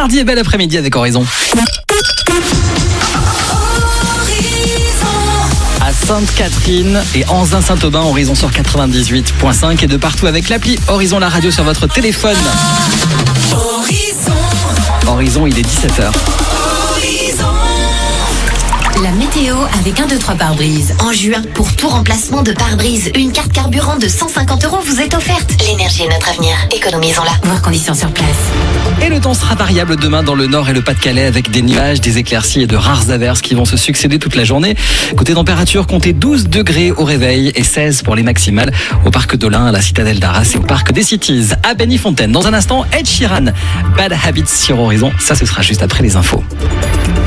mardi et bel après-midi avec Horizon. À Sainte-Catherine et Anzin-Saint-Aubin, Horizon sur 98.5 et de partout avec l'appli Horizon la radio sur votre téléphone. Horizon, il est 17h. La météo avec 1, 2, 3 pare-brise. En juin, pour tout remplacement de pare-brise, une carte carburant de 150 € vous est offerte. L'énergie est notre avenir. Économisons-la. Voir conditions sur place. Et le temps sera variable demain dans le Nord et le Pas-de-Calais avec des nuages, des éclaircies et de rares averses qui vont se succéder toute la journée. Côté température, comptez 12 degrés au réveil et 16 pour les maximales au parc d'Olin, à la citadelle d'Arras et au parc des Cities à Benifontaine. Dans un instant, Ed Sheeran, Bad Habits sur Horizon. Ça, ce sera juste après les infos.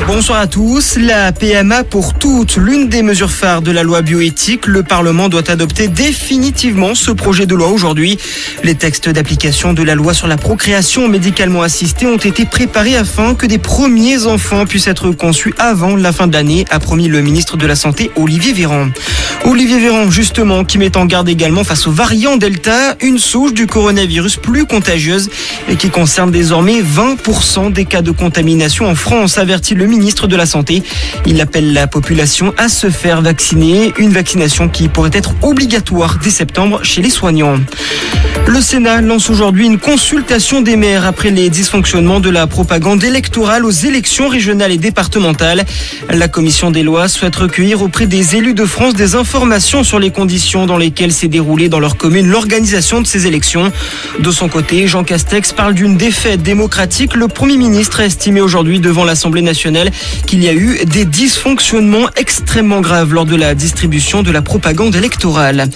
Bonsoir à tous. La PMA pour toutes, l'une des mesures phares de la loi bioéthique. Le Parlement doit adopter définitivement ce projet de loi aujourd'hui. Les textes d'application de la loi sur la procréation médicalement assistée ont été préparés afin que des premiers enfants puissent être conçus avant la fin de l'année, a promis le ministre de la Santé Olivier Véran. Olivier Véran, justement, qui met en garde également face au variant Delta, une souche du coronavirus plus contagieuse et qui concerne désormais 20% des cas de contamination en France, avertit le ministre de la Santé. Il appelle la population à se faire vacciner, une vaccination qui pourrait être obligatoire dès septembre chez les soignants. Le Sénat lance aujourd'hui une consultation des maires après les dysfonctionnements de la propagande électorale aux élections régionales et départementales. La commission des lois souhaite recueillir auprès des élus de France des informations sur les conditions dans lesquelles s'est déroulée dans leur commune l'organisation de ces élections. De son côté, Jean Castex parle d'une défaite démocratique. Le Premier ministre a estimé aujourd'hui devant l'Assemblée nationale qu'il y a eu des dysfonctionnements extrêmement graves lors de la distribution de la propagande électorale.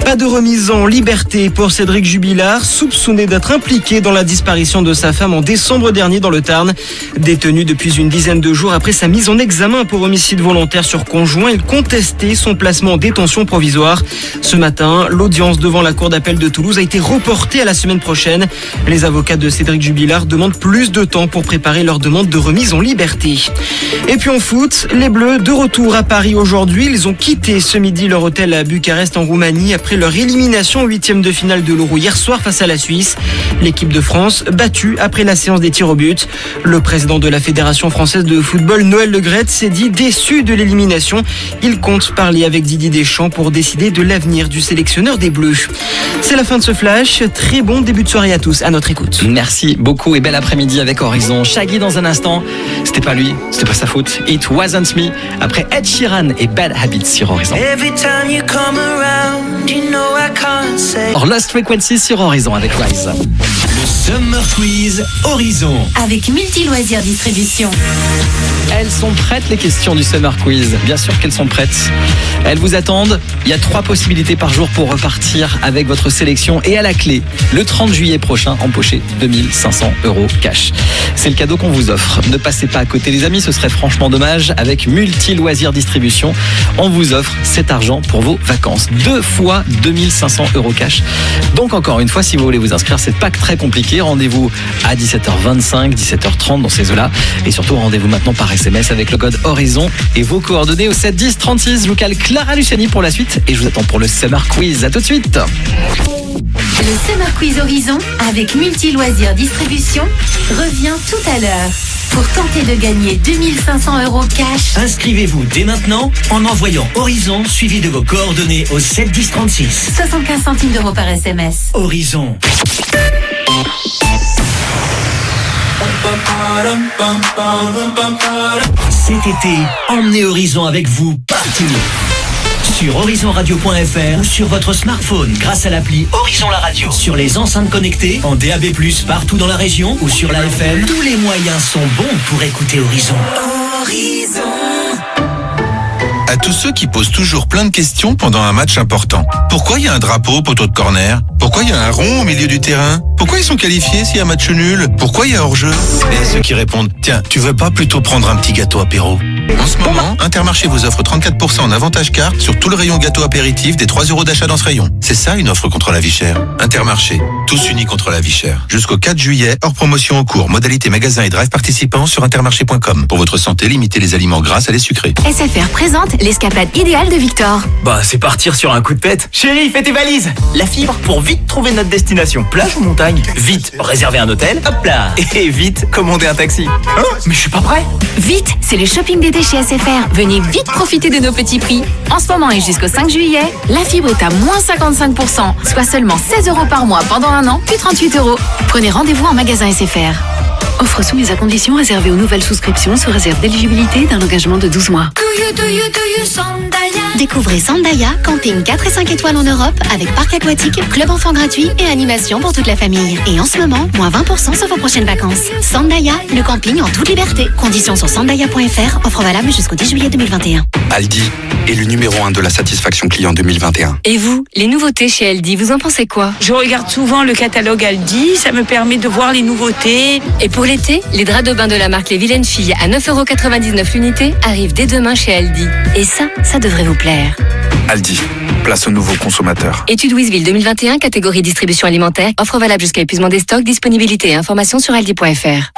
Pas de remise en liberté pour Cédric Jubilard, soupçonné d'être impliqué dans la disparition de sa femme en décembre dernier dans le Tarn. Détenu depuis une dizaine de jours après sa mise en examen pour homicide volontaire sur conjoint, il contestait son placement en détention provisoire. Ce matin, l'audience devant la cour d'appel de Toulouse a été reportée à la semaine prochaine. Les avocats de Cédric Jubilard demandent plus de temps pour préparer leur demande de remise en liberté. Et puis en foot, les Bleus de retour à Paris aujourd'hui. Ils ont quitté ce midi leur hôtel à Bucarest en Roumanie après leur élimination en 8e de finale de l'Euro hier soir face à la Suisse. L'équipe de France battue après la séance des tirs au but. Le président de la Fédération française de football, Noël Le Graët, s'est dit déçu de l'élimination. Il compte parler avec Didier Deschamps pour décider de l'avenir du sélectionneur des Bleus. C'est la fin de ce flash. Très bon début de soirée à tous. À notre écoute. Merci beaucoup et bel après-midi avec Horizon. Shaggy dans un instant. C'était pas lui, c'était pas sa faute. It wasn't me. Après Ed Sheeran et Bad Habits sur Horizon. Or Lost Frequencies sur Horizon avec Rise. Le Summer Quiz Horizon. Avec Multi Loisirs Distribution. Elles sont prêtes les questions du Summer Quiz. Bien sûr qu'elles sont prêtes. Elles vous attendent. Il y a 3 possibilités par jour pour repartir avec votre sélection. Et à la clé, le 30 juillet prochain, empocher 2500 € cash. C'est le cadeau qu'on vous offre. Ne passez pas à côté les amis, ce serait franchement dommage. Avec Multi Loisirs Distribution, on vous offre cet argent pour vos vacances. 2 fois 2500 € cash. Donc encore une fois, si vous voulez vous inscrire, c'est pas très compliqué. Rendez-vous à 17h25, 17h30 dans ces eaux-là. Et surtout, rendez-vous maintenant par SMS avec le code Horizon et vos coordonnées au 7 10 36. Je vous cale Clara Luciani pour la suite et je vous attends pour le Summer Quiz. À tout de suite. Le Summer Quiz Horizon avec Multi Loisirs Distribution revient tout à l'heure. Pour tenter de gagner 2500 € cash, Inscrivez-vous dès maintenant en envoyant Horizon suivi de vos coordonnées au 7 10 36. 75 centimes d'euros par SMS. Horizon. Cet été, emmenez Horizon avec vous partout. Sur horizonradio.fr ou sur votre smartphone grâce à l'appli Horizon la radio. Sur les enceintes connectées, en DAB+, partout dans la région ou sur la FM, tous les moyens sont bons pour écouter Horizon. À tous ceux qui posent toujours plein de questions pendant un match important. Pourquoi il y a un drapeau au poteau de corner? Pourquoi il y a un rond au milieu du terrain? Pourquoi ils sont qualifiés s'il y a un match nul? Pourquoi il y a hors-jeu? Et ceux qui répondent, tiens, tu veux pas plutôt prendre un petit gâteau apéro? En ce moment, Intermarché vous offre 34% en avantage carte sur tout le rayon gâteau apéritif des 3 € d'achat dans ce rayon. C'est ça une offre contre la vie chère. Intermarché, tous unis contre la vie chère. Jusqu'au 4 juillet, hors promotion en cours. Modalité magasin et drive participants sur intermarché.com. Pour votre santé, limitez les aliments gras à les sucrés. SFR présente l'escapade idéale de Victor. Bah, c'est partir sur un coup de tête. Chérie, fais tes valises. La fibre pour vite trouver notre destination. Plage ou montagne? Vite, réserver un hôtel. Hop là. Et vite, commander un taxi. Hein? Mais je suis pas prêt. Vite, c'est le shopping d'été chez SFR. Venez vite profiter de nos petits prix. En ce moment et jusqu'au 5 juillet, la fibre est à moins 55%, soit seulement 16 € par mois pendant un an, puis 38 €. Prenez rendez-vous en magasin SFR. Offre soumise à conditions réservée aux nouvelles souscriptions sous réserve d'éligibilité d'un engagement de 12 mois. Découvrez Sandaya, camping 4 et 5 étoiles en Europe avec parc aquatique, club enfants gratuit et animation pour toute la famille. Et en ce moment, moins 20% sur vos prochaines vacances. Sandaya, le camping en toute liberté. Conditions sur sandaya.fr, offre valable jusqu'au 10 juillet 2021. Aldi est le numéro 1 de la satisfaction client 2021. Et vous, les nouveautés chez Aldi, vous en pensez quoi? Je regarde souvent le catalogue Aldi, ça me permet de voir les nouveautés. Et pour l'été, les draps de bain de la marque Les Vilaines Filles à 9,99 € l'unité arrivent dès demain chez Aldi. Et ça devrait vous plaire. Aldi, place aux nouveaux consommateurs. Étude Wizville 2021, catégorie distribution alimentaire. Offre valable jusqu'à épuisement des stocks, disponibilité et informations sur aldi.fr.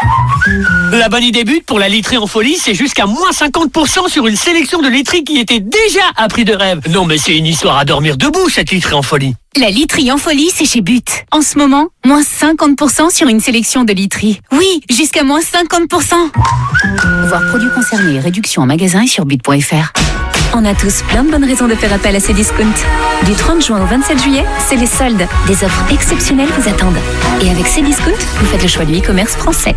La bonne idée but pour la literie en folie, c'est jusqu'à moins 50% sur une sélection de literie qui était déjà à prix de rêve. Non mais c'est une histoire à dormir debout, cette literie en folie. La literie en folie, c'est chez But. En ce moment, moins 50% sur une sélection de literie. Oui, jusqu'à moins 50%. Voir produits concernés et réduction en magasin et sur but.fr. On a tous plein de bonnes raisons de faire appel à Cdiscount. Du 30 juin au 27 juillet, c'est les soldes. Des offres exceptionnelles vous attendent. Et avec Cdiscount, vous faites le choix du e-commerce français.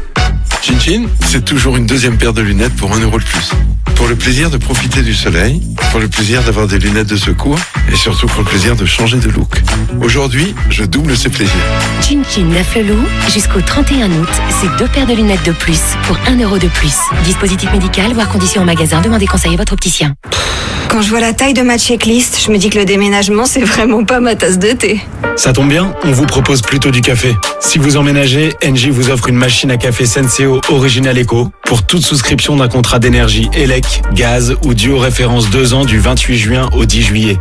Chin Chin, c'est toujours une deuxième paire de lunettes pour 1 € de plus. Pour le plaisir de profiter du soleil, pour le plaisir d'avoir des lunettes de secours et surtout pour le plaisir de changer de look. Aujourd'hui, je double ces plaisirs. Chin Chin Neuf le Loup, jusqu'au 31 août, c'est 2 paires de lunettes de plus pour 1 € de plus. Dispositif médical, voire conditions en magasin, demandez conseil à votre opticien. Quand je vois la taille de ma checklist, je me dis que le déménagement, c'est vraiment pas ma tasse de thé. Ça tombe bien, on vous propose plutôt du café. Si vous emménagez, Engie vous offre une machine à café Senseo Original Eco pour toute souscription d'un contrat d'énergie élec, gaz ou duo référence 2 ans du 28 juin au 10 juillet.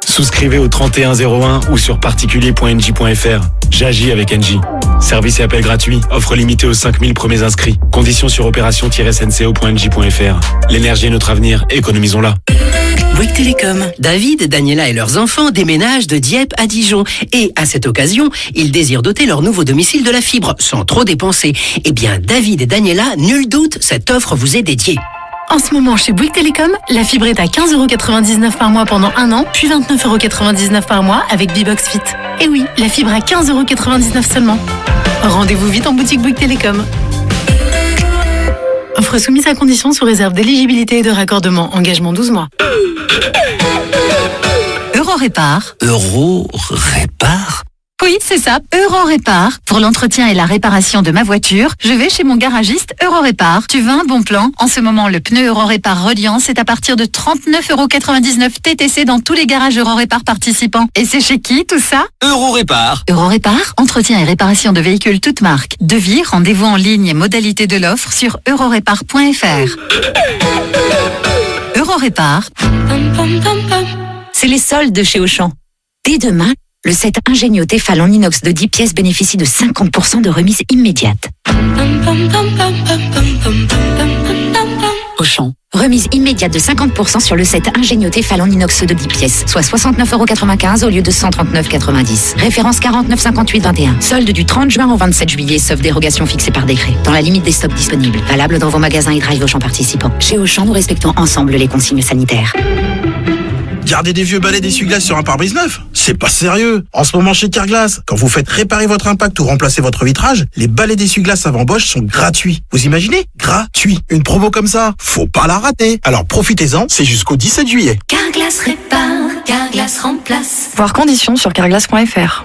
Souscrivez au 3101 ou sur particulier.engie.fr. J'agis avec Engie. Service et appel gratuit. Offre limitée aux 5000 premiers inscrits. Conditions sur opération-senseo.engie.fr. L'énergie est notre avenir, économisons-la. Bouygues Télécom. David, Daniela et leurs enfants déménagent de Dieppe à Dijon. Et à cette occasion, ils désirent doter leur nouveau domicile de la fibre sans trop dépenser. Eh bien, David et Daniela, nul doute, cette offre vous est dédiée. En ce moment, chez Bouygues Télécom, la fibre est à 15,99 € par mois pendant un an, puis 29,99 € par mois avec B-Box Fit. Et oui, la fibre à 15,99 € seulement. Rendez-vous vite en boutique Bouygues Télécom. Offre soumise à conditions sous réserve d'éligibilité et de raccordement. Engagement 12 mois. Eurorépar. Eurorépar ? Oui, c'est ça, Eurorépar. Pour l'entretien et la réparation de ma voiture, je vais chez mon garagiste Eurorépar. Tu veux un bon plan? En ce moment, le pneu Eurorépar Reliance est à partir de 39,99 € TTC dans tous les garages Eurorépar participants. Et c'est chez qui tout ça? Eurorépar. Eurorépar, entretien et réparation de véhicules toutes marques. Devis, rendez-vous en ligne et modalité de l'offre sur eurorépar.fr. Eurorépar. C'est les soldes de chez Auchan. Dès demain, le set Ingénio Tefal en inox de 10 pièces bénéficie de 50% de remise immédiate. Auchan. Remise immédiate de 50% sur le set Ingénio Tefal en inox de 10 pièces, soit 69,95 € au lieu de 139,90 €. Référence 495821. Solde du 30 juin au 27 juillet, sauf dérogation fixée par décret. Dans la limite des stocks disponibles. Valable dans vos magasins et drive Auchan participants. Chez Auchan, nous respectons ensemble les consignes sanitaires. Garder des vieux balais d'essuie-glace sur un pare-brise neuf, c'est pas sérieux. En ce moment chez Carglass, quand vous faites réparer votre impact ou remplacer votre vitrage, les balais d'essuie-glace avant Bosch sont gratuits. Vous imaginez? Gratuit. Une promo comme ça, faut pas la rater. Alors profitez-en, c'est jusqu'au 17 juillet. Carglass répare, Carglass remplace. Voir conditions sur carglass.fr.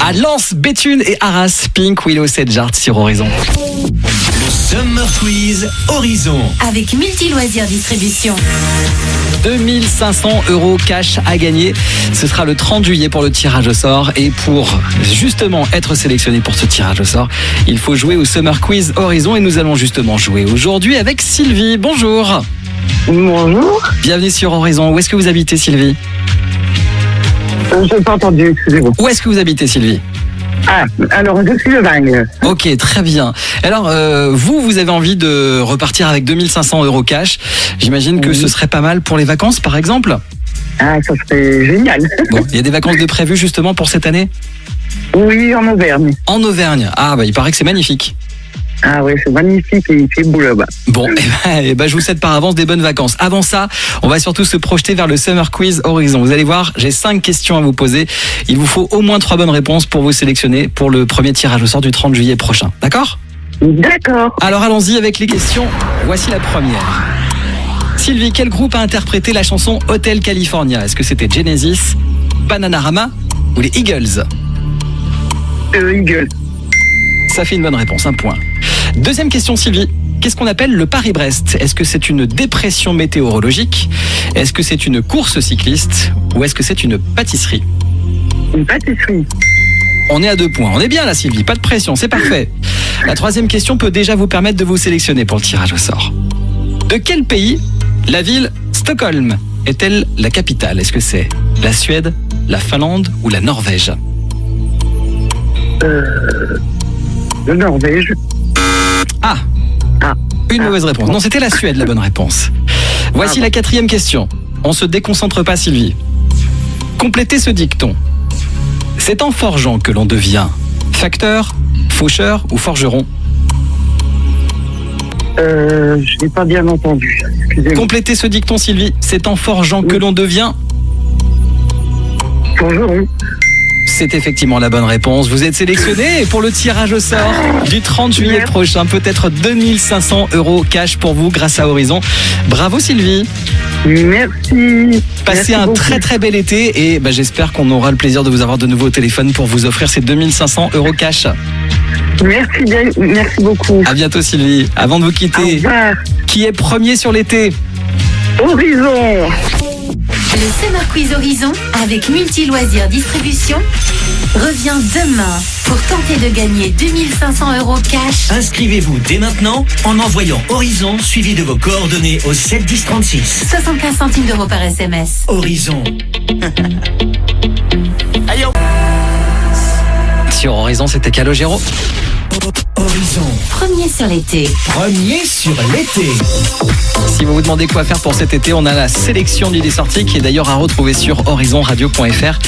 À Lens, Béthune et Arras, Pink, Willow, Sedgart sur Horizon. Le Summer Quiz Horizon. Avec Multi Loisirs Distribution. 2500 € cash à gagner. Ce sera le 30 juillet pour le tirage au sort. Et pour justement être sélectionné pour ce tirage au sort, il faut jouer au Summer Quiz Horizon. Et nous allons justement jouer aujourd'hui avec Sylvie. Bonjour. Bonjour. Bienvenue sur Horizon. Où est-ce que vous habitez, Sylvie? Je n'ai pas entendu, excusez-moi. Où est-ce que vous habitez, Sylvie? Ah, alors je suis le Vagne. Ok, très bien. Alors, vous avez envie de repartir avec 2500 € cash. J'imagine que ce serait pas mal pour les vacances, par exemple? Ah, ça serait génial. Bon, il y a des vacances de prévues justement pour cette année? Oui, en Auvergne. En Auvergne. Ah, bah il paraît que c'est magnifique. Ah oui, c'est magnifique et il fait beau là-bas. Bon, je vous souhaite par avance des bonnes vacances. Avant ça, on va surtout se projeter vers le Summer Quiz Horizon. Vous allez voir, j'ai 5 questions à vous poser. Il vous faut au moins 3 bonnes réponses pour vous sélectionner pour le premier tirage au sort du 30 juillet prochain. D'accord? D'accord. Alors allons-y avec les questions. Voici la première. Sylvie, quel groupe a interprété la chanson Hotel California? Est-ce que c'était Genesis, Bananarama ou les Eagles? Eagles. Ça fait une bonne réponse, un point. Deuxième question, Sylvie. Qu'est-ce qu'on appelle le Paris-Brest? Est-ce que c'est une dépression météorologique? Est-ce que c'est une course cycliste? Ou est-ce que c'est une pâtisserie? Une pâtisserie. On est à 2 points. On est bien là, Sylvie. Pas de pression, c'est parfait. La troisième question peut déjà vous permettre de vous sélectionner pour le tirage au sort. De quel pays la ville Stockholm est-elle la capitale? Est-ce que c'est la Suède, la Finlande ou la Norvège? La Norvège. Ah, une mauvaise réponse. Non, c'était la Suède, la bonne réponse. Voici la quatrième question. On se déconcentre pas, Sylvie. Complétez ce dicton. C'est en forgeant que l'on devient facteur, faucheur ou forgeron. Je n'ai pas bien entendu. Excusez-moi. Complétez ce dicton, Sylvie. C'est en forgeant que l'on devient forgeron. C'est effectivement la bonne réponse. Vous êtes sélectionné pour le tirage au sort du 30 juillet prochain. Peut-être 2500 € cash pour vous grâce à Horizon. Bravo Sylvie. Merci. Passez un très très bel été et j'espère qu'on aura le plaisir de vous avoir de nouveau au téléphone pour vous offrir ces 2500 € cash. Merci bien, merci beaucoup. À bientôt Sylvie. Avant de vous quitter, au revoir. Qui est premier sur l'été? Horizon. Le Summer Quiz Horizon avec Multi Loisirs Distribution revient demain pour tenter de gagner 2500 € cash. Inscrivez-vous dès maintenant en envoyant Horizon suivi de vos coordonnées au 7 10 36. 75 centimes d'euros par SMS. Horizon. Aïe. Sur Horizon, c'était Calogero. Horizon. Premier sur l'été. Premier sur l'été. Si vous vous demandez quoi faire pour cet été, on a la sélection d'idées sorties qui est d'ailleurs à retrouver sur horizonradio.fr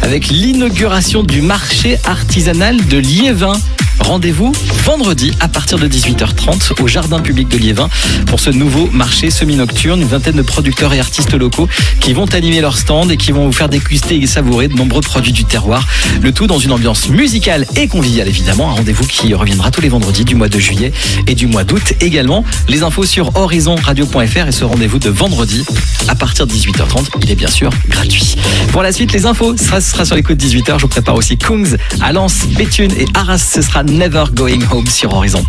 avec l'inauguration du marché artisanal de Liévin. Rendez-vous vendredi à partir de 18h30 au jardin public de Liévin pour ce nouveau marché semi-nocturne. Une vingtaine de producteurs et artistes locaux qui vont animer leur stand et qui vont vous faire déguster et savourer de nombreux produits du terroir. Le tout dans une ambiance musicale et conviviale évidemment. Un rendez-vous qui reviendra tous les vendredis du mois de juillet et du mois d'août également. Les infos sur horizonradio.fr et ce rendez-vous de vendredi à partir de 18h30. Il est bien sûr gratuit. Pour la suite, les infos, ce sera sur les coups de 18h. Je vous prépare aussi Kungs, Alens, Béthune et Arras. Ce sera Never Going Home sur Horizon.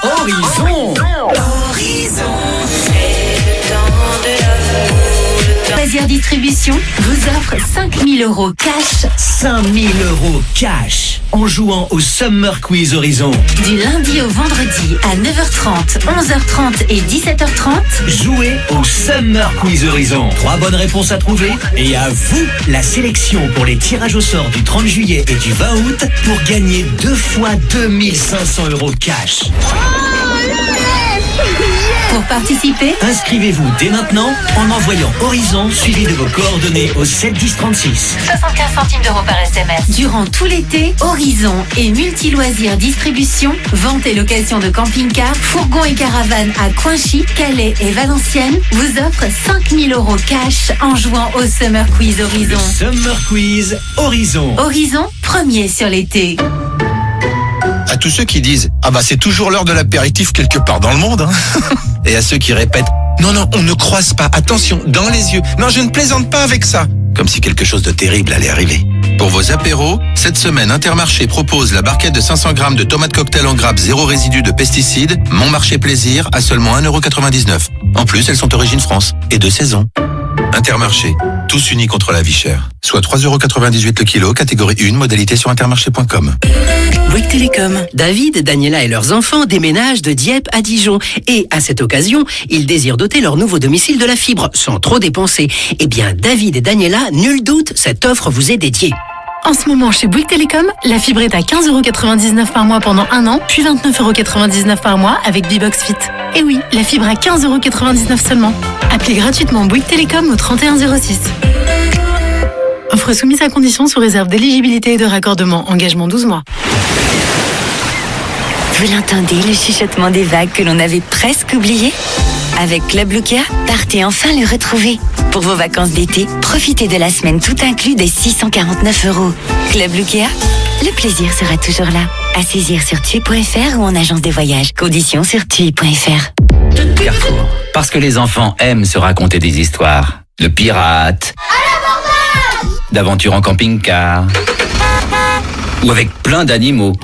Horizon. Loisirs Distribution vous offre 5000 € cash. 5000 € cash en jouant au Summer Quiz Horizon. Du lundi au vendredi à 9h30, 11h30 et 17h30. Jouez au Summer Quiz Horizon. 3 bonnes réponses à trouver et à vous la sélection pour les tirages au sort du 30 juillet et du 20 août pour gagner 2 fois 2500 € cash. Pour participer, inscrivez-vous dès maintenant en envoyant Horizon suivi de vos coordonnées au 7 10 36. 75 centimes d'euros par SMS. Durant tout l'été, Horizon et Multi Loisirs Distribution, vente et location de camping-cars, fourgons et caravanes à Coinchy, Calais et Valenciennes, vous offre 5000 € cash en jouant au Summer Quiz Horizon. Le Summer Quiz Horizon. Horizon, premier sur l'été. À tous ceux qui disent « Ah bah c'est toujours l'heure de l'apéritif quelque part dans le monde hein. » Et à ceux qui répètent « Non, on ne croise pas, attention, dans les yeux. Non, je ne plaisante pas avec ça. » Comme si quelque chose de terrible allait arriver. Pour vos apéros, cette semaine, Intermarché propose la barquette de 500 grammes de tomates cocktail en grappes 0 résidu de pesticides, Mon Marché Plaisir, à seulement 1,99 €. En plus, elles sont origine France et de saison. Intermarché, tous unis contre la vie chère. Soit 3,98 € le kilo, catégorie 1, modalité sur intermarché.com. Bouygues Télécom. David, Daniela et leurs enfants déménagent de Dieppe à Dijon. Et à cette occasion, ils désirent doter leur nouveau domicile de la fibre sans trop dépenser. Eh bien, David et Daniela, nul doute, cette offre vous est dédiée. En ce moment, chez Bouygues Télécom, la fibre est à 15,99 € par mois pendant 1 an, puis 29,99 € par mois avec B-Box Fit. Et oui, la fibre à 15,99 € seulement. Appelez gratuitement Bouygues Télécom au 3106. Offre soumise à conditions sous réserve d'éligibilité et de raccordement. Engagement 12 mois. Vous l'entendez, le chuchotement des vagues que l'on avait presque oublié ? Avec Club Lucas, partez enfin le retrouver. Pour vos vacances d'été, profitez de la semaine tout inclus des 649 €. Club Lucas, le plaisir sera toujours là. À saisir sur tui.fr ou en agence de voyage. Conditions sur tui.fr. Carrefour. Parce que les enfants aiment se raconter des histoires. De pirates. D'aventures en camping-car. Ou avec plein d'animaux.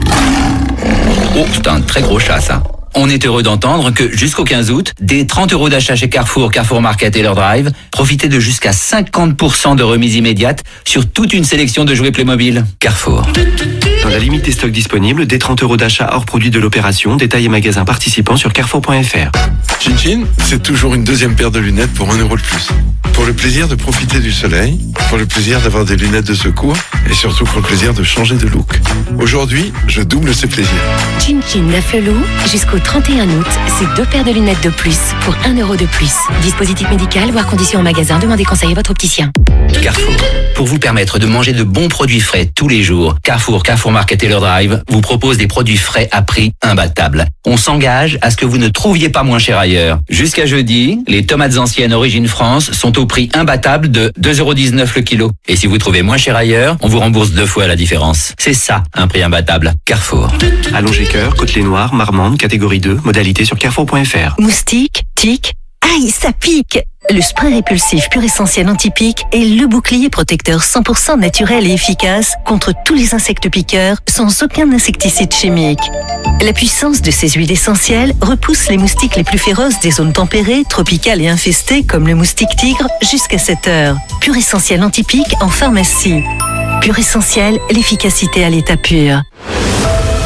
Oh, c'est un très gros chat, ça. On est heureux d'entendre que jusqu'au 15 août, des 30 € d'achat chez Carrefour, Carrefour Market et leur drive, profitez de jusqu'à 50% de remise immédiate sur toute une sélection de jouets Playmobil. Carrefour. Dans la limite des stocks disponibles, des 30 € d'achat hors produit de l'opération, détails et magasins participants sur carrefour.fr. Chin, c'est toujours une deuxième paire de lunettes pour 1 € de plus. Pour le plaisir de profiter du soleil, pour le plaisir d'avoir des lunettes de secours et surtout pour le plaisir de changer de look. Aujourd'hui, je double ces plaisirs. Chin Laflelou, jusqu'au 31 août, c'est 2 paires de lunettes de plus pour 1 € de plus. Dispositif médical, voire conditions en magasin, demandez conseil à votre opticien. Carrefour. Pour vous permettre de manger de bons produits frais tous les jours, Carrefour Market et leur drive vous propose des produits frais à prix imbattable. On s'engage à ce que vous ne trouviez pas moins cher ailleurs. Jusqu'à jeudi, les tomates anciennes origine France sont au prix imbattable de 2,19 € le kilo. Et si vous trouvez moins cher ailleurs, on vous rembourse 2 fois la différence. C'est ça, un prix imbattable. Carrefour. Allongé-Cœur, Côtelets Noirs, Marmande, catégorie 2, modalité sur carrefour.fr. Moustique, tic, aïe, ça pique. Le spray répulsif pur essentiel anti-pique est le bouclier protecteur 100% naturel et efficace contre tous les insectes piqueurs sans aucun insecticide chimique. La puissance de ces huiles essentielles repousse les moustiques les plus féroces des zones tempérées, tropicales et infestées comme le moustique tigre jusqu'à 7 heures. Pur essentiel anti-pique en pharmacie. Pur essentiel, l'efficacité à l'état pur.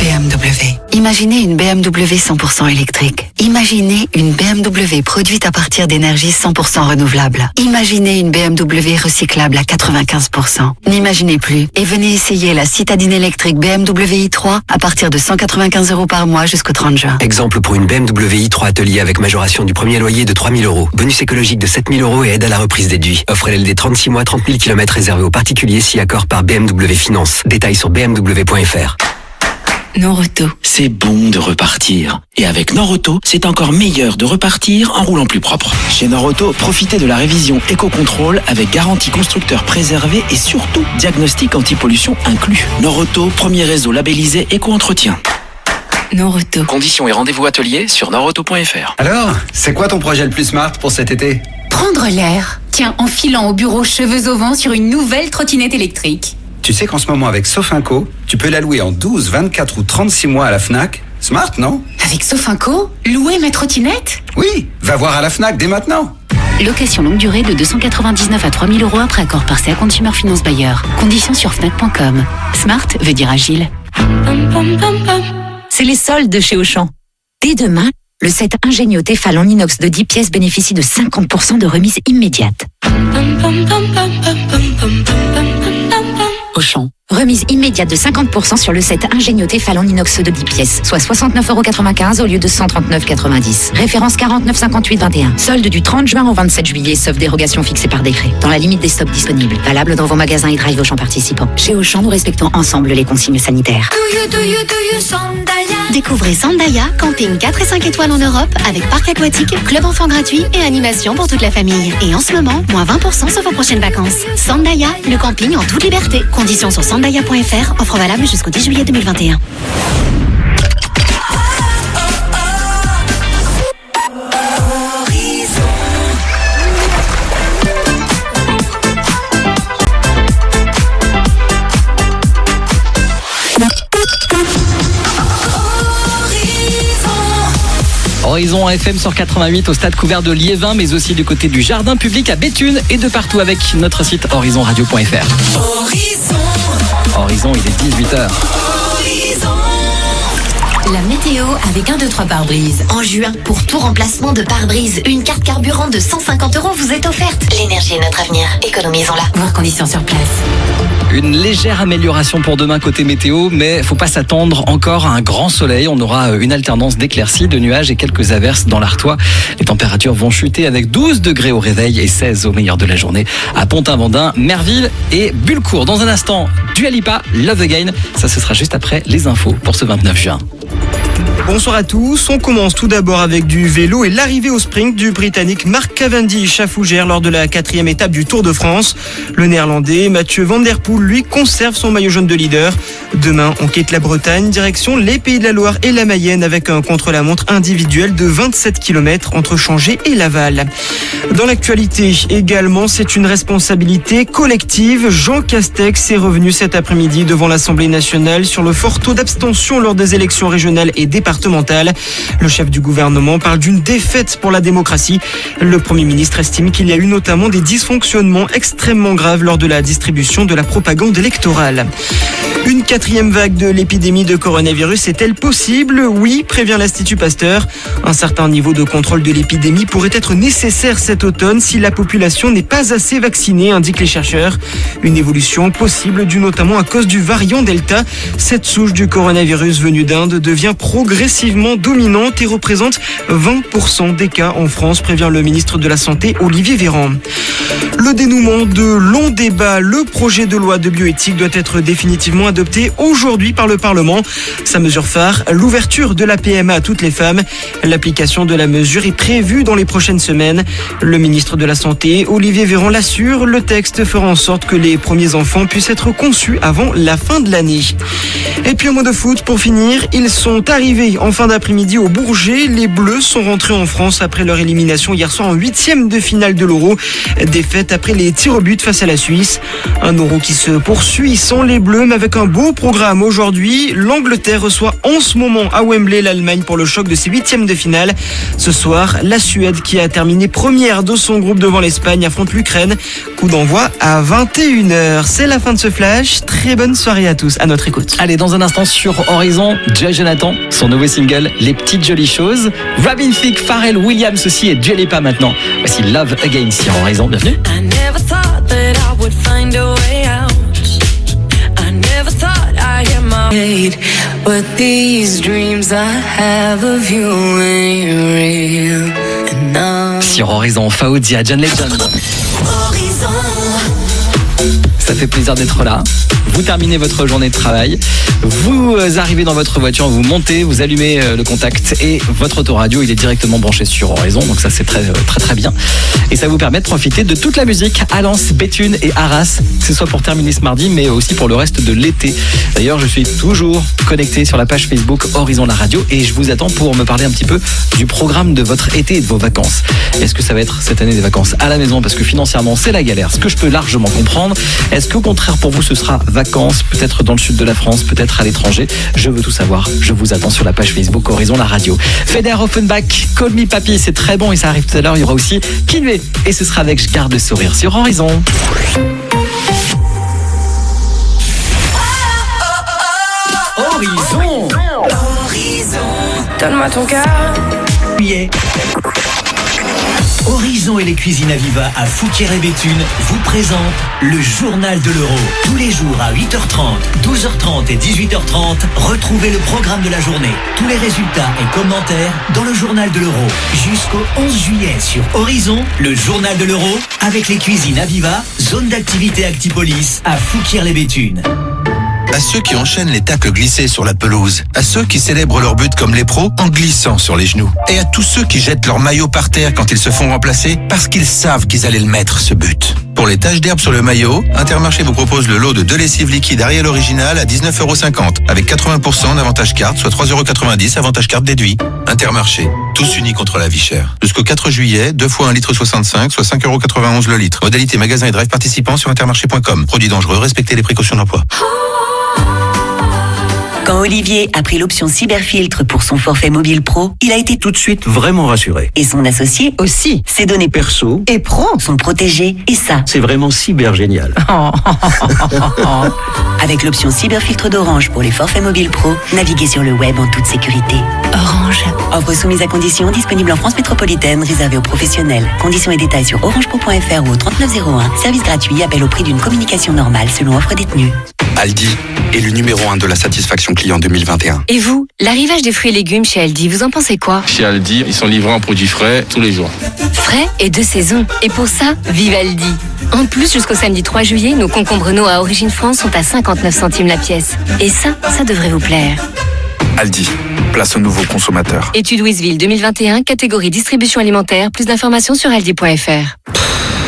BMW. Imaginez une BMW 100% électrique. Imaginez une BMW produite à partir d'énergie 100% renouvelable. Imaginez une BMW recyclable à 95%. N'imaginez plus et venez essayer la citadine électrique BMW i3 à partir de 195 € par mois jusqu'au 30 juin. Exemple pour une BMW i3 Atelier avec majoration du premier loyer de 3 000 €. Bonus écologique de 7 000 € et aide à la reprise déduit. Offre LLD 36 mois, 30 000 km réservé aux particuliers si accord par BMW Finance. Détails sur bmw.fr. Noroto. C'est bon de repartir. Et avec Noroto, c'est encore meilleur de repartir en roulant plus propre. Chez Noroto, profitez de la révision Eco-Control avec garantie constructeur préservé et surtout diagnostic anti-pollution inclus. Noroto, premier réseau labellisé Éco-Entretien. Noroto. Conditions et rendez-vous atelier sur noroto.fr. Alors, c'est quoi ton projet le plus smart pour cet été ? Prendre l'air. Tiens, en filant au bureau cheveux au vent sur une nouvelle trottinette électrique. Tu sais qu'en ce moment, avec Sofinco, tu peux la louer en 12, 24 ou 36 mois à la Fnac. Smart, non ? Avec Sofinco, louer ma trottinette ? Oui, va voir à la Fnac dès maintenant. Location longue durée de 299 à 3 000 € après accord passé à Consumer Finance Buyer. Conditions sur Fnac.com. Smart veut dire agile. C'est les soldes chez Auchan. Dès demain, le set Ingénio Tefal en inox de 10 pièces bénéficie de 50% de remise immédiate. Auchan. Remise immédiate de 50% sur le set Ingénio Tefal en inox de 10 pièces, soit 69,95 € au lieu de 139,90 €. Référence 495821. Solde du 30 juin au 27 juillet, sauf dérogation fixée par décret. Dans la limite des stocks disponibles. Valable dans vos magasins et drive Auchan participants. Chez Auchan, nous respectons ensemble les consignes sanitaires. Découvrez Sandaya, camping 4 et 5 étoiles en Europe avec parc aquatique, club enfant gratuit et animation pour toute la famille. Et en ce moment, moins 20% sur vos prochaines vacances. Sandaya, le camping en toute liberté. Conditions sur sandaya.fr, offre valable jusqu'au 10 juillet 2021. Horizon FM sur 88 au stade couvert de Liévin, mais aussi du côté du jardin public à Béthune et de partout avec notre site horizonradio.fr. Horizon, il est 18h. La météo avec 1, 2, 3 pare-brise. En juin, pour tout remplacement de pare-brise, une carte carburant de 150 € vous est offerte. L'énergie est notre avenir. Économisons-la. Voir conditions sur place. Une légère amélioration pour demain côté météo, mais faut pas s'attendre encore à un grand soleil. On aura une alternance d'éclaircies, de nuages et quelques averses dans l'Artois. Les températures vont chuter avec 12 degrés au réveil et 16 au meilleur de la journée à Pontin-Vendin, Merville et Bullecourt. Dans un instant, Dua Lipa, Love Again. Ça, ce sera juste après les infos pour ce 29 juin. Bonsoir à tous. On commence tout d'abord avec du vélo et l'arrivée au sprint du Britannique Mark Cavendish à Fougères lors de la 4e étape du Tour de France. Le Néerlandais Mathieu Van Der Poel, lui, conserve son maillot jaune de leader. Demain, on quitte la Bretagne, direction les Pays de la Loire et la Mayenne avec un contre-la-montre individuel de 27 km entre Changé et Laval. Dans l'actualité également, c'est une responsabilité collective. Jean Castex est revenu cet après-midi devant l'Assemblée nationale sur le fort taux d'abstention lors des élections régionales et départementales. Le chef du gouvernement parle d'une défaite pour la démocratie. Le Premier ministre estime qu'il y a eu notamment des dysfonctionnements extrêmement graves lors de la distribution de la propagande électorale. Une 4e vague de l'épidémie de coronavirus est-elle possible ? Oui, prévient l'Institut Pasteur. Un certain niveau de contrôle de l'épidémie pourrait être nécessaire cet automne si la population n'est pas assez vaccinée, indiquent les chercheurs. Une évolution possible due notamment à cause du variant Delta. Cette souche du coronavirus venue d'Inde devient progressivement dominante et représente 20% des cas en France, prévient le ministre de la Santé Olivier Véran. Le dénouement de longs débats, le projet de loi de bioéthique doit être définitivement adopté aujourd'hui par le Parlement. Sa mesure phare, l'ouverture de la PMA à toutes les femmes. L'application de la mesure est prévue dans les prochaines semaines. Le ministre de la Santé, Olivier Véran, l'assure, le texte fera en sorte que les premiers enfants puissent être conçus avant la fin de l'année. Et puis un mot de foot pour finir, ils sont arrivés en fin d'après-midi au Bourget. Les Bleus sont rentrés en France après leur élimination hier soir en 8e de finale de l'Euro. Défaite après les tirs au but face à la Suisse. Un Euro qui se poursuit sans les Bleus, mais avec un beau programme aujourd'hui. L'Angleterre reçoit en ce moment à Wembley l'Allemagne pour le choc de ses 8e de finale. Ce soir, la Suède, qui a terminé première de son groupe devant l'Espagne, affronte l'Ukraine. Coup d'envoi à 21h. C'est la fin de ce flash. Très bonne soirée à tous. À notre écoute. Allez, dans un instant sur Horizon, Jay Jonathan, son nouveau single, Les Petites Jolies Choses. Robin Thicke, Pharrell Williams aussi et Dua Lipa maintenant. Voici Love Again sur Horizon. Bienvenue. I never thought that I would find a way out. I never thought I'd get my head. But these dreams I have of you ain't real. And now... Sur Horizon, Faoudia, John Legend. Ça fait plaisir d'être là. Vous terminez votre journée de travail, vous arrivez dans votre voiture, vous montez, vous allumez le contact et votre autoradio, il est directement branché sur Horizon, donc ça c'est très bien. Et ça vous permet de profiter de toute la musique à Lens, Béthune et Arras, que ce soit pour terminer ce mardi, mais aussi pour le reste de l'été. D'ailleurs, je suis toujours connecté sur la page Facebook Horizon la radio et je vous attends pour me parler un petit peu du programme de votre été et de vos vacances. Est-ce que ça va être cette année des vacances à la maison parce que financièrement c'est la galère, ce que je peux largement comprendre. Est-ce qu'au contraire pour vous ce sera vacances, peut-être dans le sud de la France, peut-être à l'étranger? Je veux tout savoir. Je vous attends sur la page Facebook Horizon la radio. Feder Offenbach, Call Me Papi, c'est très bon et ça arrive tout à l'heure. Il y aura aussi Kinvé et ce sera avec Je garde le sourire sur Horizon. Horizon. Donne-moi ton cœur. Yeah. Horizon et les cuisines Aviva à Fouquier et Béthune vous présentent le journal de l'Euro. Tous les jours à 8h30, 12h30 et 18h30, retrouvez le programme de la journée. Tous les résultats et commentaires dans le journal de l'Euro. Jusqu'au 11 juillet sur Horizon, le journal de l'Euro avec les cuisines Aviva, zone d'activité Actipolis à Fouquier-les-Béthunes. À ceux qui enchaînent les tacles glissés sur la pelouse, à ceux qui célèbrent leur but comme les pros en glissant sur les genoux, et à tous ceux qui jettent leur maillot par terre quand ils se font remplacer parce qu'ils savent qu'ils allaient le mettre ce but. Pour les taches d'herbe sur le maillot, Intermarché vous propose le lot de 2 lessives liquides Ariel original à 19,50€ avec 80% d'avantage carte, soit 3,90€ avantage carte déduit. Intermarché, tous unis contre la vie chère. Jusqu'au 4 juillet, 2 fois 1,65 litre, soit 5,91€ le litre. Modalité magasin et drive participants sur intermarché.com. Produit dangereux, respectez les précautions d'emploi. Quand Olivier a pris l'option Cyberfiltre pour son forfait mobile pro, il a été tout de suite vraiment rassuré. Et son associé aussi. Ses données Perso et pro sont protégées. Et ça, c'est vraiment cyber génial. Avec l'option Cyberfiltre d'Orange pour les forfaits mobiles pro, naviguez sur le web en toute sécurité. Orange. Offre soumise à conditions, disponible en France métropolitaine, réservée aux professionnels. Conditions et détails sur orangepro.fr ou au 3901. Service gratuit, appel au prix d'une communication normale selon offre détenue. Aldi est le numéro 1 de la satisfaction client 2021. Et vous, l'arrivage des fruits et légumes chez Aldi, vous en pensez quoi? Chez Aldi, ils sont livrés en produits frais tous les jours. Frais et de saison. Et pour ça, vive Aldi. En plus, jusqu'au samedi 3 juillet, nos concombres Noix à Origine France sont à 59 centimes la pièce. Et ça devrait vous plaire. Aldi, place aux nouveaux consommateurs. Étude Wizville 2021, catégorie distribution alimentaire. Plus d'informations sur aldi.fr.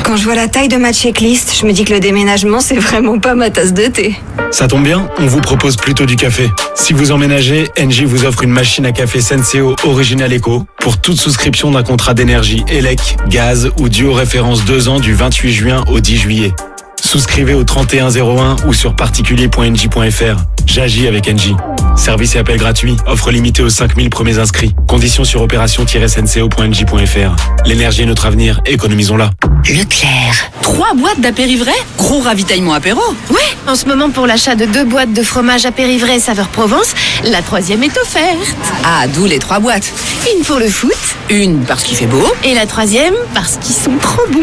Quand je vois la taille de ma checklist, je me dis que le déménagement, c'est vraiment pas ma tasse de thé. Ça tombe bien, on vous propose plutôt du café. Si vous emménagez, Engie vous offre une machine à café Senseo Original Eco pour toute souscription d'un contrat d'énergie élec, gaz ou duo référence 2 ans du 28 juin au 10 juillet. Souscrivez au 3101 ou sur particulier.engie.fr. J'agis avec Engie. Service et appel gratuit. Offre limitée aux 5000 premiers inscrits. Conditions sur opération-senseo.engie.fr. L'énergie est notre avenir, économisons-la. Leclerc. 3 boîtes d'apérivrés? Gros ravitaillement apéro. Ouais, en ce moment pour l'achat de 2 boîtes de fromage apérivré saveur Provence, la 3e est offerte. Ah, d'où les 3 boîtes. Une pour le foot. Une parce qu'il fait beau. Et la 3e parce qu'ils sont trop bons.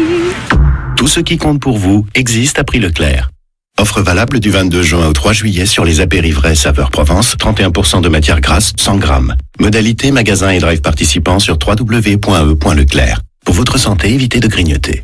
Tout ce qui compte pour vous existe à prix Leclerc. Offre valable du 22 juin au 3 juillet sur les apérivrés saveur Provence, 31% de matière grasse, 100 grammes. Modalité, magasin et drive participants sur www.e.leclerc. Pour votre santé, évitez de grignoter.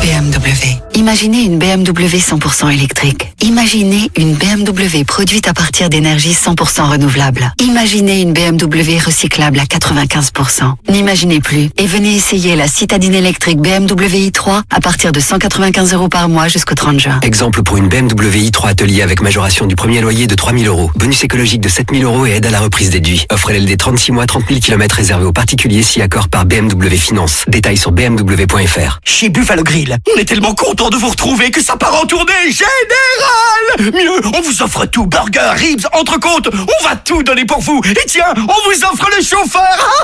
BMW. Imaginez une BMW 100% électrique. Imaginez une BMW produite à partir d'énergie 100% renouvelable. Imaginez une BMW recyclable à 95%. N'imaginez plus et venez essayer la citadine électrique BMW i3 à partir de 195 € par mois jusqu'au 30 juin. Exemple pour une BMW i3 Atelier avec majoration du premier loyer de 3 000 €. Bonus écologique de 7 000 € et aide à la reprise déduit. Offre LLD 36 mois, 30 000 km réservé aux particuliers si accord par BMW Finance. Détails sur bmw.fr. Chez Buffalo Grill, on est tellement content de vous retrouver que ça part en tournée générale. Mieux, on vous offre tout, burger, ribs, entrecôte, on va tout donner pour vous. Et tiens, on vous offre le chauffeur.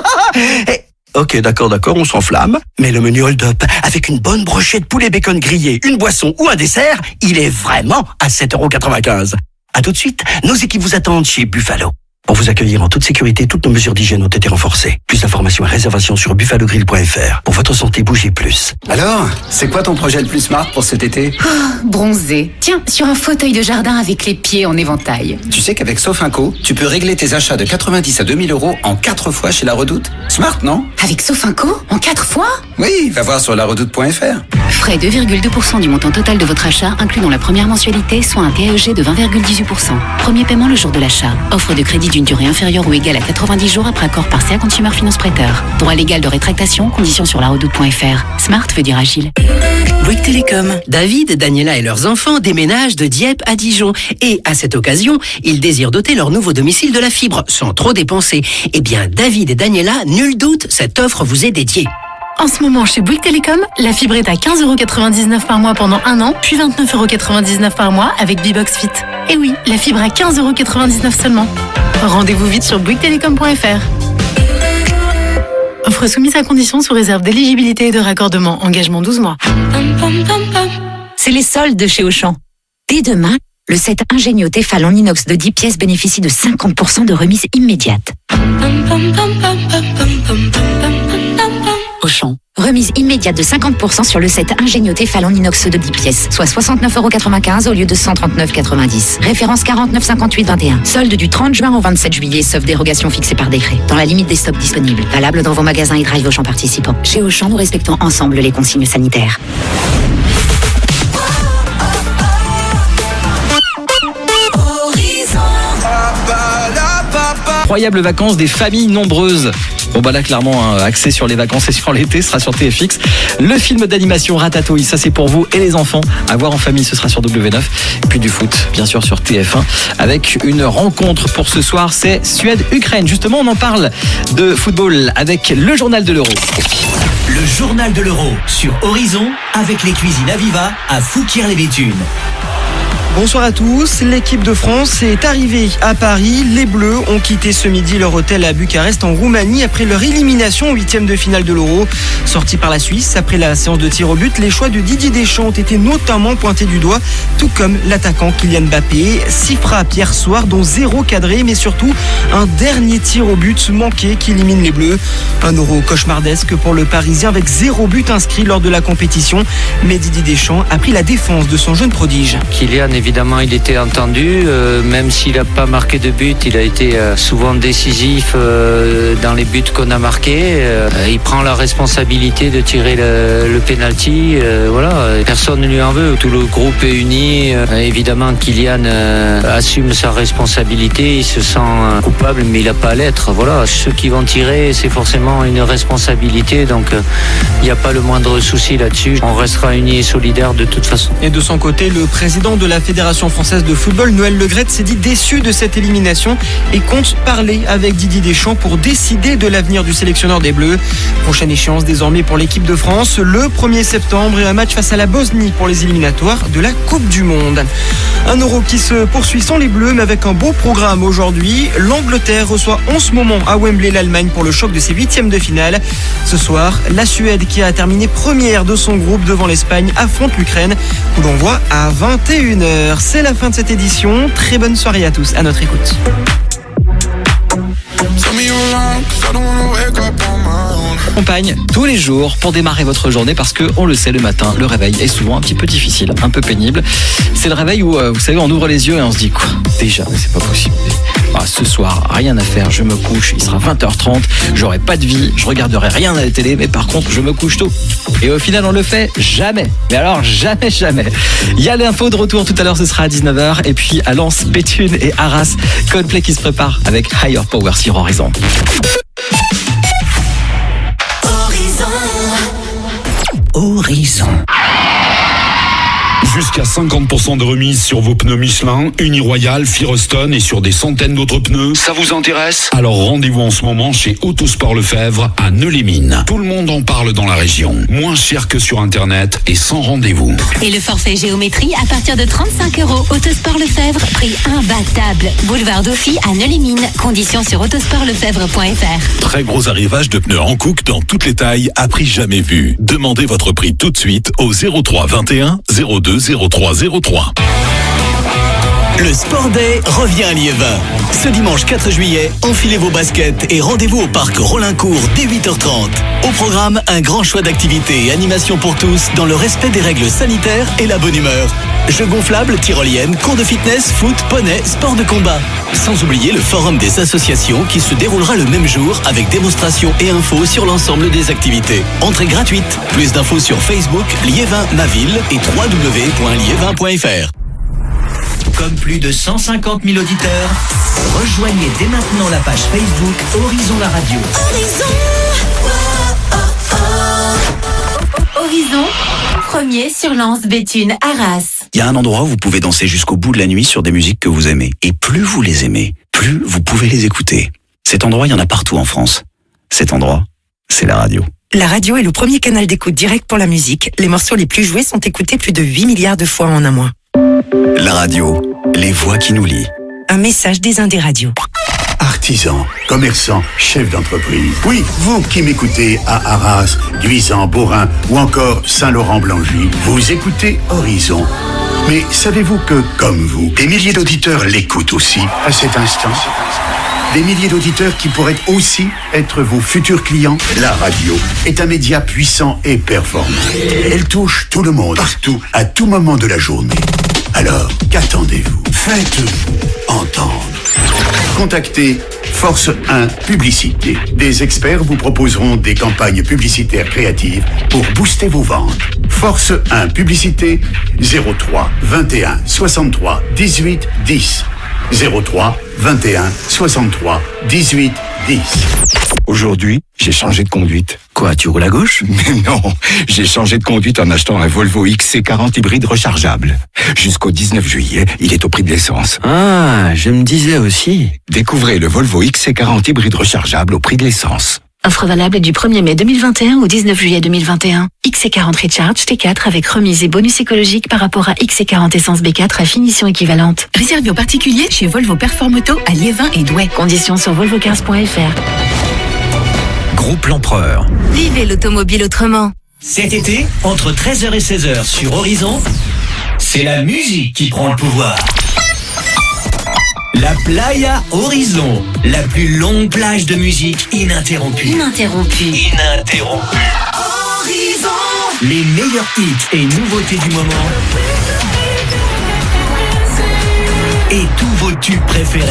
Ok, d'accord, on s'enflamme. Mais le menu hold-up, avec une bonne brochette poulet bacon grillé, une boisson ou un dessert, il est vraiment à 7,95 €. À tout de suite, nos équipes vous attendent chez Buffalo. Pour vous accueillir en toute sécurité, toutes nos mesures d'hygiène ont été renforcées. Plus d'informations et réservations sur buffalogrill.fr. Pour votre santé, bougez plus. Alors, c'est quoi ton projet le plus smart pour cet été? Bronzer. Tiens, sur un fauteuil de jardin avec les pieds en éventail. Tu sais qu'avec Sofinco, tu peux régler tes achats de 90 à 2000 € en 4 fois chez La Redoute. Smart, non? Avec Sofinco? En 4 fois? Oui, va voir sur laredoute.fr. Frais 2,2% du montant total de votre achat, inclus dans la première mensualité, soit un TAEG de 20,18%. Premier paiement le jour de l'achat. Offre de crédit d'une durée inférieure ou égale à 90 jours après accord par CA Consumer Finance Prêteur. Droit légal de rétractation, conditions sur laredoute.fr. Smart veut dire agile. Bouygues Télécom. David, Daniela et leurs enfants déménagent de Dieppe à Dijon. Et à cette occasion, ils désirent doter leur nouveau domicile de la fibre sans trop dépenser. Eh bien, David et Daniela, nul doute, cette offre vous est dédiée. En ce moment, chez Bouygues Télécom, la fibre est à 15,99 € par mois pendant 1 an, puis 29,99 € par mois avec Bibox Fit. Et oui, la fibre à 15,99 € seulement. Rendez-vous vite sur bouyguestelecom.fr. Offre soumise à conditions sous réserve d'éligibilité et de raccordement. Engagement 12 mois. C'est les soldes de chez Auchan. Dès demain, le set Ingénio Tefal en inox de 10 pièces bénéficie de 50% de remise immédiate. Auchan. Remise immédiate de 50% sur le set Ingénio Tefal en inox de 10 pièces, soit 69,95 € au lieu de 139,90 €. Référence 49 58 21. Solde du 30 juin au 27 juillet, sauf dérogation fixée par décret. Dans la limite des stocks disponibles. Valable dans vos magasins et drive Auchan participants. Chez Auchan, nous respectons ensemble les consignes sanitaires. Incroyables vacances des familles nombreuses. Bon bah là clairement axé sur les vacances et sur l'été, ce sera sur TFX. Le film d'animation Ratatouille, ça c'est pour vous et les enfants. À voir en famille, ce sera sur W9. Puis du foot, bien sûr sur TF1. Avec une rencontre pour ce soir, c'est Suède-Ukraine. Justement, on en parle de football avec le journal de l'Euro. Le journal de l'Euro sur Horizon avec les cuisines Aviva à Fouquier-les-Béthunes. Bonsoir à tous. L'équipe de France est arrivée à Paris. Les Bleus ont quitté ce midi leur hôtel à Bucarest en Roumanie après leur élimination au 8e de finale de l'Euro. Sortis par la Suisse après la séance de tir au but, les choix de Didier Deschamps ont été notamment pointés du doigt, tout comme l'attaquant Kylian Mbappé. 6 frappes hier soir, dont 0 cadré, mais surtout un dernier tir au but manqué qui élimine les Bleus. Un Euro cauchemardesque pour le Parisien avec 0 but inscrit lors de la compétition. Mais Didier Deschamps a pris la défense de son jeune prodige. Kylian, évidemment, il était entendu, même s'il n'a pas marqué de but, il a été souvent décisif dans les buts qu'on a marqués. Il prend la responsabilité de tirer le penalty. Voilà, personne ne lui en veut. Tout le groupe est uni. Évidemment, Kylian assume sa responsabilité. Il se sent coupable, mais il n'a pas à l'être. Voilà, ceux qui vont tirer, c'est forcément une responsabilité. Donc, il n'y a pas le moindre souci là-dessus. On restera unis et solidaires de toute façon. Et de son côté, le président de la Fédération française de football, Noël Le Graët, s'est dit déçu de cette élimination et compte parler avec Didier Deschamps pour décider de l'avenir du sélectionneur des Bleus. Prochaine échéance désormais pour l'équipe de France, le 1er septembre, et un match face à la Bosnie pour les éliminatoires de la Coupe du Monde. Un Euro qui se poursuit sans les Bleus, mais avec un beau programme aujourd'hui. L'Angleterre reçoit en ce moment à Wembley l'Allemagne pour le choc de ses 8e de finale. Ce soir, la Suède, qui a terminé première de son groupe devant l'Espagne, affronte l'Ukraine. Coup d'envoi à 21h. C'est la fin de cette édition. Très bonne soirée à tous. À notre écoute. Compagne tous les jours pour démarrer votre journée, parce que on le sait, le matin, le réveil est souvent un petit peu difficile, un peu pénible. C'est le réveil où, vous savez, on ouvre les yeux et on se dit quoi ? Déjà, mais c'est pas possible. Ce soir, rien à faire, je me couche, il sera 20h30, j'aurai pas de vie, je regarderai rien à la télé, mais par contre, je me couche tôt. Et au final, on le fait jamais. Mais alors, jamais. Il y a l'info de retour tout à l'heure, ce sera à 19h. Et puis à Lens, Béthune et Arras, Coldplay qui se prépare avec Higher Power sur Horizon. Horizon. Jusqu'à 50% de remise sur vos pneus Michelin, Uniroyal, Firestone et sur des centaines d'autres pneus. Ça vous intéresse ? Alors rendez-vous en ce moment chez Autosport Lefebvre à Neu-les-Mines. Tout le monde en parle dans la région. Moins cher que sur Internet et sans rendez-vous. Et le forfait géométrie à partir de 35 €. Autosport Lefebvre, prix imbattable. Boulevard Dauphine à Neu-les-Mines. Conditions sur autosportlefebvre.fr. Très gros arrivage de pneus Hankook dans toutes les tailles à prix jamais vu. Demandez votre prix tout de suite au 03 21 02 03 03. Le Sport Day revient à Liévin. Ce dimanche 4 juillet, enfilez vos baskets et rendez-vous au parc Rollincourt dès 8h30. Au programme, un grand choix d'activités et animations pour tous dans le respect des règles sanitaires et la bonne humeur. Jeux gonflables, tyroliennes, cours de fitness, foot, poney, sport de combat. Sans oublier le forum des associations qui se déroulera le même jour avec démonstrations et infos sur l'ensemble des activités. Entrée gratuite. Plus d'infos sur Facebook, Liévin, ma ville et www.liévin.fr. Comme plus de 150 000 auditeurs, rejoignez dès maintenant la page Facebook Horizon la radio. Horizon, premier sur Lens, Béthune, Arras. Il y a un endroit où vous pouvez danser jusqu'au bout de la nuit sur des musiques que vous aimez. Et plus vous les aimez, plus vous pouvez les écouter. Cet endroit, il y en a partout en France. Cet endroit, c'est la radio. La radio est le premier canal d'écoute direct pour la musique. Les morceaux les plus joués sont écoutés plus de 8 milliards de fois en un mois. La radio, les voix qui nous lient. Un message des Indes radios. Artisans, commerçants, chefs d'entreprise. Oui, vous qui m'écoutez à Arras, Duisan, Beaurain ou encore Saint-Laurent-Blangy, vous écoutez Horizon. Mais savez-vous que, comme vous, des milliers d'auditeurs l'écoutent aussi à cet instant ? Des milliers d'auditeurs qui pourraient aussi être vos futurs clients. La radio est un média puissant et performant. Elle touche tout le monde, partout, à tout moment de la journée. Alors, qu'attendez-vous ? Faites-vous entendre. Contactez Force 1 Publicité. Des experts vous proposeront des campagnes publicitaires créatives pour booster vos ventes. Force 1 Publicité 03 21 63 18 10. 03 21 63 18 10. Aujourd'hui, j'ai changé de conduite. Quoi, tu roules à gauche ? Mais non, j'ai changé de conduite en achetant un Volvo XC40 hybride rechargeable. Jusqu'au 19 juillet, il est au prix de l'essence. Ah, je me disais aussi. Découvrez le Volvo XC40 hybride rechargeable au prix de l'essence. Offre valable du 1er mai 2021 au 19 juillet 2021. XC40 Recharge T4 avec remise et bonus écologique par rapport à XC40 Essence B4 à finition équivalente. Réservé aux particuliers chez Volvo Performoto à Liévin et Douai. Conditions sur volvocars.fr. Groupe L'Empereur. Vivez l'automobile autrement. Cet été, entre 13h et 16h sur Horizon, c'est la musique qui prend le pouvoir. La Playa Horizon, la plus longue plage de musique ininterrompue. Ininterrompue. Horizon. Les meilleurs hits et nouveautés du moment. Et tous vos tubes préférés.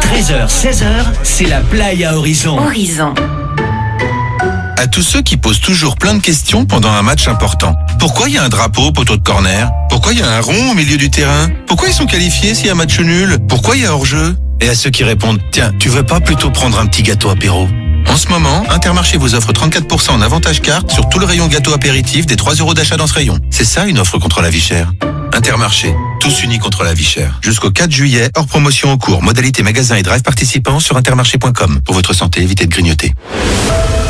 13h, 16h, c'est la Playa Horizon. Horizon. À tous ceux qui posent toujours plein de questions pendant un match important. Pourquoi il y a un drapeau au poteau de corner? Pourquoi il y a un rond au milieu du terrain? Pourquoi ils sont qualifiés s'il y a un match nul? Pourquoi il y a hors-jeu? Et à ceux qui répondent, tiens, tu veux pas plutôt prendre un petit gâteau apéro? En ce moment, Intermarché vous offre 34% en avantage carte sur tout le rayon gâteau apéritif des 3 € d'achat dans ce rayon. C'est ça une offre contre la vie chère. Intermarché, tous unis contre la vie chère. Jusqu'au 4 juillet, hors promotion en cours. Modalité magasin et drive participants sur intermarché.com. Pour votre santé, évitez de grignoter.